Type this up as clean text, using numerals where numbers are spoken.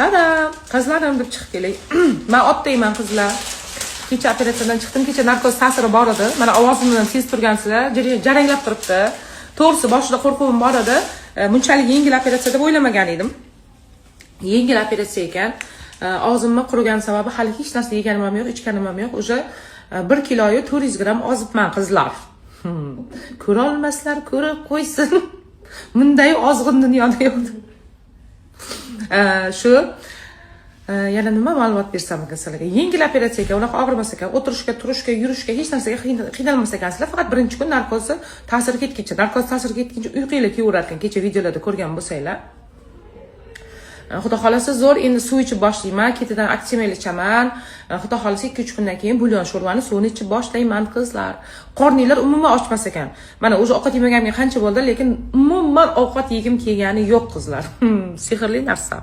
Dadam, qizlarim deb chiqib kelay. Men otdayman qizlar. Kecha operatsiyadan chiqdim. Kecha narkoz ta'siri bor edi. Mana ovozimdan tez turgansizlar, jaranglab turibdi. To'g'risi boshida qo'rquvim bor edi. Bunchalik yengil operatsiya deb o'ylamagan edim. Yengil operatsiya ekan. Og'zimni qurgani sababi hali hech narsa yeganim ham yo'q, ichganim ham yo'q. O'sha 1 kiloyu 400 gram ozibman qizlar. Ko'ra olmaslar, ko'rib qo'ysin. Bunday ozg'in dunyoda yo'q. Shu yana nima ma'lumot bersam ekan sizlarga. Yengil operatsiya ekan, unaqa og'rimas ekan. O'tirishga, turishga, yurishga hech narsaga qiynalmas ekansizlar. Faqat birinchi kun narkozni ta'siri ketguncha, narkoz ta'siri ketguncha uyqinglar kelaverar ekan. Kecha videolarda ko'rgan bo'lsanglar. Xudo xolasa zo'r endi suv ichib boshlayman, ketidan aktimel ichaman. Xudo xolasa 2-3 kundan keyin bulyon sho'rvani suvini ichib boshlayman qizlar. Qorninglar umuman ochmas ekan. Mana o'zi ovqat yemaganimga qancha bo'ldi, lekin umuman ovqat yegim kelgani yo'q qizlar. Sehrli narsa.